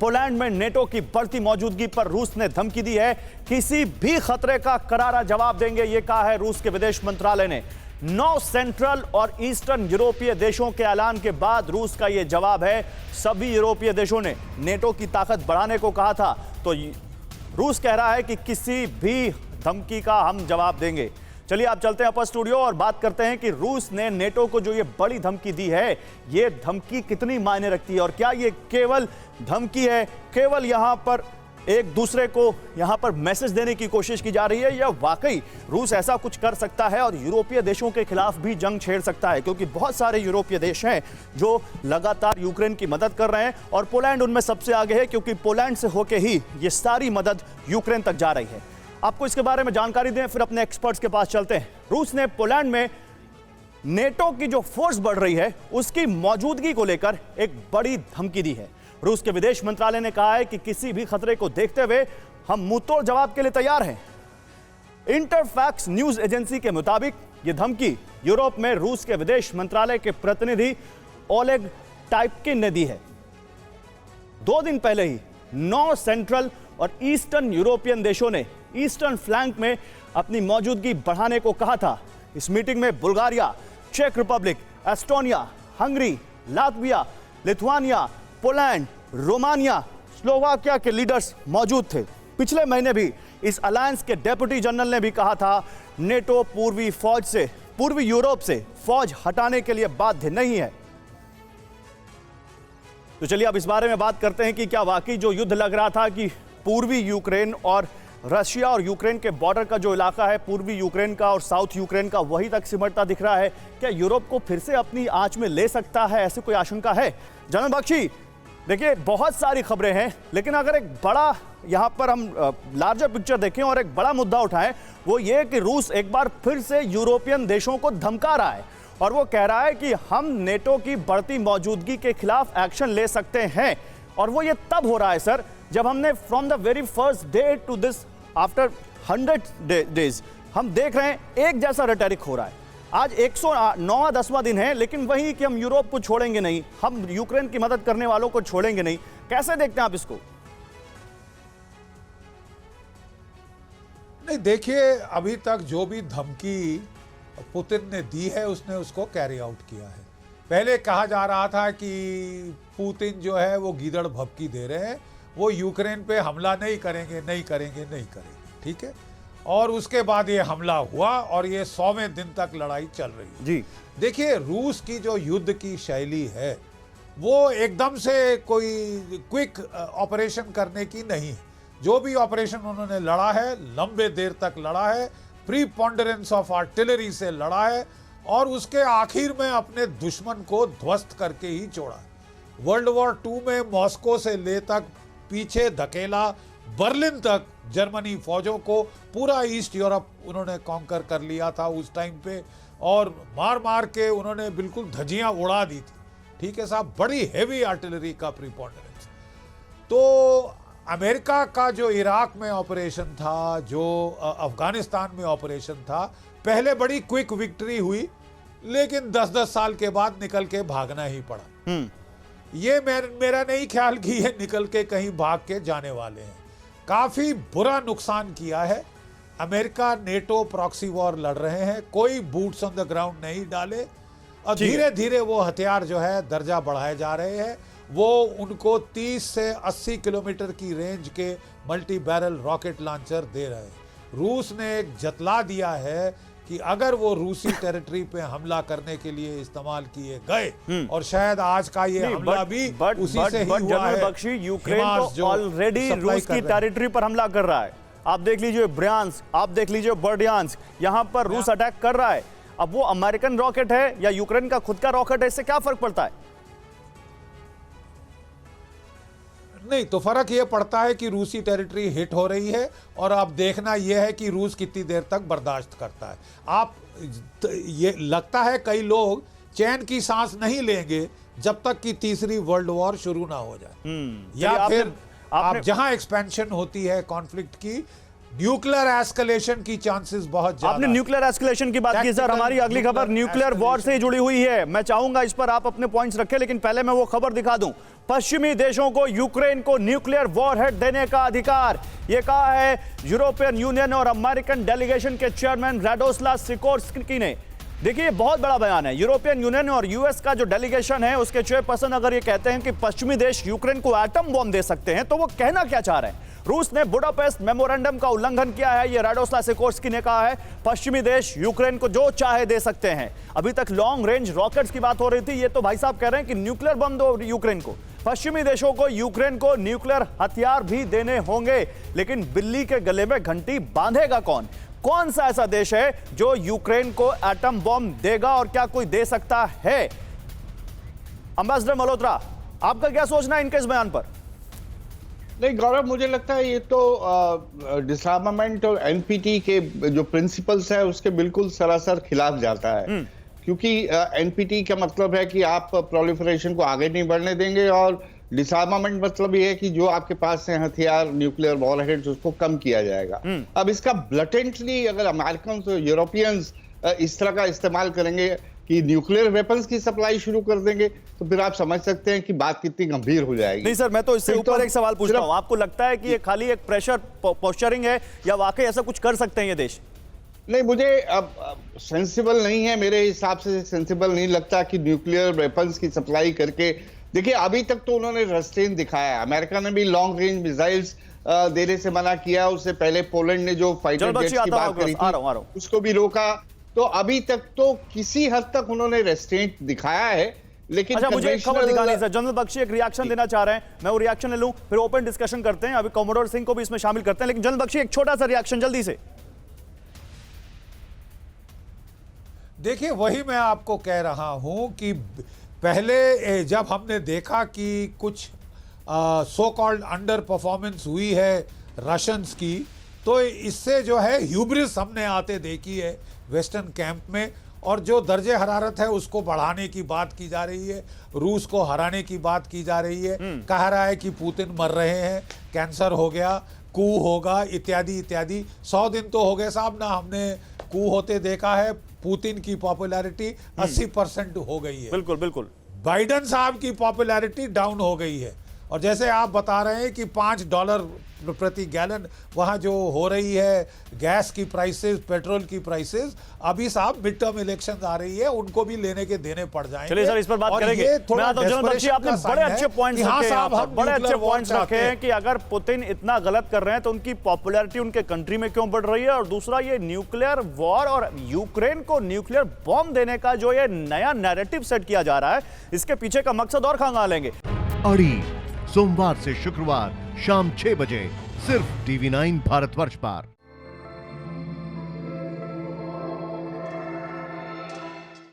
Poland में NATO की बढ़ती मौजूदगी पर रूस ने धमकी दी है, किसी भी खतरे का करारा जवाब देंगे, यह कहा है रूस के विदेश मंत्रालय ने। 9 सेंट्रल और ईस्टर्न यूरोपीय देशों के ऐलान के बाद रूस का यह जवाब है। सभी यूरोपीय देशों ने नेटो की ताकत बढ़ाने को कहा था, तो रूस कह रहा है कि किसी भी धमकी का हम जवाब देंगे। चलिए आप चलते हैं अपर स्टूडियो और बात करते हैं कि रूस ने नेटो को जो ये बड़ी धमकी दी है, ये धमकी कितनी मायने रखती है और क्या ये केवल धमकी है, केवल यहां पर एक दूसरे को यहां पर मैसेज देने की कोशिश की जा रही है, या वाकई रूस ऐसा कुछ कर सकता है और यूरोपीय देशों के खिलाफ भी जंग छेड़ सकता है? क्योंकि बहुत सारे यूरोपीय देश हैं जो लगातार यूक्रेन की मदद कर रहे हैं और पोलैंड उनमें सबसे आगे है, क्योंकि पोलैंड से होकर ही ये सारी मदद यूक्रेन तक जा रही है। आपको इसके बारे में जानकारी दें, फिर अपने एक्सपर्ट्स के पास चलते हैं। रूस ने पोलैंड में नेटो की जो फोर्स बढ़ रही है उसकी मौजूदगी को लेकर एक बड़ी धमकी दी है। रूस के विदेश मंत्रालय ने कहा है कि किसी भी खतरे को देखते हुए हम मुंहतोड़ जवाब के लिए तैयार हैं। इंटरफैक्स न्यूज एजेंसी के मुताबिक यह धमकी यूरोप में रूस के विदेश मंत्रालय के प्रतिनिधि ओलेग टाइपकिन ने दी है। 2 दिन पहले ही 9 सेंट्रल और ईस्टर्न यूरोपियन देशों ने ईस्टर्न फ्लैंक में अपनी मौजूदगी बढ़ाने को कहा था। इस मीटिंग में बुल्गारिया, चेक Republic, Estonia, Hungary, Latvia, Lithuania, Poland, Romania, Slovakia के लीडर्स मौजूद थे। पिछले महीने भी इस अलायंस के डेप्यूटी जनरल ने भी कहा था नेटो पूर्वी यूरोप से फौज हटाने के लिए बाध्य नहीं है। तो चलिए अब इस बारे में बात करते हैं कि क्या वाकई जो युद्ध लग रहा था कि पूर्वी यूक्रेन और रशिया और यूक्रेन के बॉर्डर का जो इलाका है पूर्वी यूक्रेन का और साउथ यूक्रेन का, वही तक सिमटता दिख रहा है, क्या यूरोप को फिर से अपनी आंच में ले सकता है? ऐसी कोई आशंका है? जनरल बख्शी, देखिए बहुत सारी खबरें हैं, लेकिन अगर एक बड़ा यहां पर हम लार्जर पिक्चर देखें और एक बड़ा मुद्दा उठाएं, वो ये कि रूस एक बार फिर से यूरोपियन देशों को धमका रहा है और वो कह रहा है कि हम नेटो की बढ़ती मौजूदगी के खिलाफ एक्शन ले सकते हैं। और वो ये तब हो रहा है सर, जब हमने from the very first day to this after 100 days हम देख रहे हैं एक जैसा रेटरिक हो रहा है। आज 109वां दिन है, लेकिन वही कि हम यूरोप को छोड़ेंगे नहीं, हम यूक्रेन की मदद करने वालों को छोड़ेंगे नहीं। कैसे देखते हैं आप इसको? नहीं, देखिए अभी तक जो भी धमकी पुतिन ने दी है उसने उसको कैरी आउट किया है। पहले कहा जा रहा था कि पुतिन जो है वो गीदड़ भभकी दे रहे हैं, वो यूक्रेन पे हमला नहीं करेंगे, ठीक है। और उसके बाद ये हमला हुआ और ये 100वें दिन तक लड़ाई चल रही है। जी देखिए रूस की जो युद्ध की शैली है वो एकदम से कोई क्विक ऑपरेशन करने की नहीं है। जो भी ऑपरेशन उन्होंने लड़ा है लंबे देर तक लड़ा है, प्रीपोंडरेंस ऑफ आर्टिलरी से लड़ा है और उसके आखिर में अपने दुश्मन को ध्वस्त करके ही छोड़ा। वर्ल्ड वॉर 2 में मॉस्को से ले तक पीछे धकेला, बर्लिन तक जर्मनी फौजों को, पूरा ईस्ट यूरोप उन्होंने कॉन्कर कर लिया था उस टाइम पे और मार मार के उन्होंने बिल्कुल धज्जियां उड़ा दी थी। ठीक है साहब, बड़ी हेवी आर्टिलरी का प्रीपोंडरेंस। तो अमेरिका का जो इराक में ऑपरेशन था, जो अफगानिस्तान में ऑपरेशन था, पहले बड़ी क्विक विक्ट्री हुई, लेकिन 10-10 साल के बाद निकल के भागना ही पड़ा। ये मेरा नहीं ख्याल कि ये निकल के कहीं भाग के जाने वाले हैं। काफी बुरा नुकसान किया है। अमेरिका नेटो प्रॉक्सी वॉर लड़ रहे हैं, कोई बूट्स ऑन द ग्राउंड नहीं डाले और धीरे धीरे वो हथियार जो है दर्जा बढ़ाए जा रहे हैं। वो उनको 30 से 80 किलोमीटर की रेंज के मल्टी बैरल रॉकेट लॉन्चर दे रहे हैं। रूस ने एक जतला दिया है कि अगर वो रूसी टेरिटरी पे हमला करने के लिए इस्तेमाल किए गए और शायद आज का ये हमला भी उसी से ही हुआ है। बख्शी, यूक्रेन तो ऑलरेडी रूस की टेरिटरी पर हमला कर रहा है। आप देख लीजिए ब्रियांस्क, आप देख लीजिए बर्डियांस्क, यहां पर रूस अटैक कर रहा है। अब वो अमेरिकन रॉकेट है या यूक्रेन का खुद का रॉकेट है, इससे क्या फर्क पड़ता है? नहीं, तो फर्क ये पड़ता है कि रूसी टेरिटरी हिट हो रही है और अब देखना यह है कि रूस कितनी देर तक बर्दाश्त करता है। आप ये लगता है कई लोग चैन की सांस नहीं लेंगे जब तक कि तीसरी वर्ल्ड वॉर शुरू ना हो जाए या फिर आप जहां एक्सपेंशन होती है कॉन्फ्लिक्ट की, न्यूक्लियर एस्केलेशन की चांसेस बहुत ज्यादा आपने न्यूक्लियर एस्केलेशन की बात की सर, हमारी अगली खबर न्यूक्लियर वॉर से जुड़ी हुई है। मैं चाहूंगा इस पर आप अपने पॉइंट्स रखें, लेकिन पहले मैं वो खबर दिखा दूं। पश्चिमी देशों को यूक्रेन को न्यूक्लियर वॉरहेड देने का अधिकार, यह कहा है यूरोपियन यूनियन और अमेरिकन डेलीगेशन के चेयरमैन राडोस्लाव सिकोर्स्की ने। देखिए, बहुत बड़ा बयान है। यूरोपियन यूनियन और यूएस का जो डेलीगेशन है उसके चेयरपर्सन अगर ये कहते हैं कि पश्चिमी देश यूक्रेन को एटम बॉम्ब दे सकते हैं, तो वो कहना क्या चाह रहे हैं? रूस ने बुडापेस्ट मेमोरेंडम का उल्लंघन किया है, यह राडोस्लाव सिकोर्स्की ने कहा है। पश्चिमी देश यूक्रेन को जो चाहे दे सकते हैं। अभी तक लॉन्ग रेंज रॉकेट्स की बात हो रही थी, ये तो भाई साहब कह रहे हैं कि न्यूक्लियर बम दो यूक्रेन को। पश्चिमी देशों को यूक्रेन को न्यूक्लियर हथियार भी देने होंगे, लेकिन बिल्ली के गले में घंटी बांधेगा कौन? कौन सा ऐसा देश है जो यूक्रेन को एटम बॉम्ब देगा और क्या कोई दे सकता है? एम्बेसडर मल्होत्रा, आपका क्या सोचना है इनके इस बयान पर? नहीं गौरव, मुझे लगता है ये तो डिसआर्मामेंट और एनपीटी के जो प्रिंसिपल्स है उसके बिल्कुल सरासर खिलाफ जाता है। क्योंकि एनपीटी का मतलब है कि आप प्रोलिफरेशन को आगे नहीं बढ़ने देंगे, और डिसआर्मामेंट मतलब ये है कि जो आपके पास है हथियार, न्यूक्लियर वॉरहेड्स, उसको कम किया जाएगा। अब इसका ब्लटेंटली अगर अमेरिकन और यूरोपियंस इस तरह का इस्तेमाल करेंगे कि न्यूक्लियर वेपन्स की सप्लाई शुरू कर देंगे, तो फिर आप समझ सकते हैं कि बात कितनी गंभीर हो जाएगी। नहीं सर, मैं तो इससे ऊपर एक सवाल पूछता हूं। आपको लगता है कि ये खाली एक प्रेशर पोस्चरिंग है या वाकई ऐसा कुछ कर सकते हैं ये देश? नहीं, मुझे अब सेंसिबल नहीं है, मेरे हिसाब से सेंसिबल नहीं लगता कि न्यूक्लियर वेपन्स की सप्लाई करके। देखिए, अभी तक तो उन्होंने रेस्ट्रेंट दिखाया है। अमेरिका ने भी लॉन्ग रेंज मिसाइल्स देने से मना किया, उससे पहले पोलैंड ने जो फाइटर जेट्स की बात करी थी उसको भी रोका। तो अभी तक तो किसी हद तक उन्होंने रेस्ट्रेंट दिखाया है, लेकिन अच्छा, मुझे एक खबर दिखानी है सर। जनरल बख्शी एक रिएक्शन देना चाह रहे हैं, मैं वो रिएक्शन ले लूं, फिर ओपन डिस्कशन करते हैं। अभी कमोडोर सिंह को भी इसमें शामिल करते हैं, लेकिन जनरल बख्शी एक छोटा सा रिएक्शन जल्दी से। देखिए, वही मैं आपको कह रहा हूं कि पहले जब हमने देखा कि कुछ सो कॉल्ड अंडर परफॉर्मेंस हुई है रशियंस की, तो इससे जो है ह्यूब्रिस हमने आते देखी है वेस्टर्न कैंप में, और जो दर्जे हरारत है उसको बढ़ाने की बात की जा रही है, रूस को हराने की बात की जा रही है। कह रहा है कि पुतिन मर रहे हैं, कैंसर हो गया, कू होगा, इत्यादि इत्यादि। 100 दिन तो हो गए साहब ना, हमने कू होते देखा है। पुतिन की पॉपुलैरिटी 80% हो गई है। बिल्कुल बिल्कुल। बाइडन साहब की पॉपुलैरिटी डाउन हो गई है। और जैसे आप बता रहे हैं कि $5 प्रति गैलन वहां जो हो रही है गैस की प्राइसेस, पेट्रोल की प्राइसेस, अभी साहब मिड टर्म इलेक्शंस आ रही है, उनको भी लेने के देने पड़ जाएंगे। चलिए सर, इस पर बात करेंगे। मैं आता हूं, जनरल बख्शी, आपने बड़े अच्छे पॉइंट्स रखे हैं, बड़े अच्छे पॉइंट्स रखे हैं कि अगर पुतिन इतना गलत कर रहे हैं तो उनकी पॉपुलैरिटी उनके कंट्री में क्यों बढ़ रही है, और दूसरा ये न्यूक्लियर वॉर और यूक्रेन को न्यूक्लियर बॉम्ब देने का जो ये नया नैरेटिव सेट किया जा रहा है, इसके पीछे का मकसद और खंगालेंगे। अड़ी सोमवार से शुक्रवार शाम 6 बजे सिर्फ TV9 भारतवर्ष पर।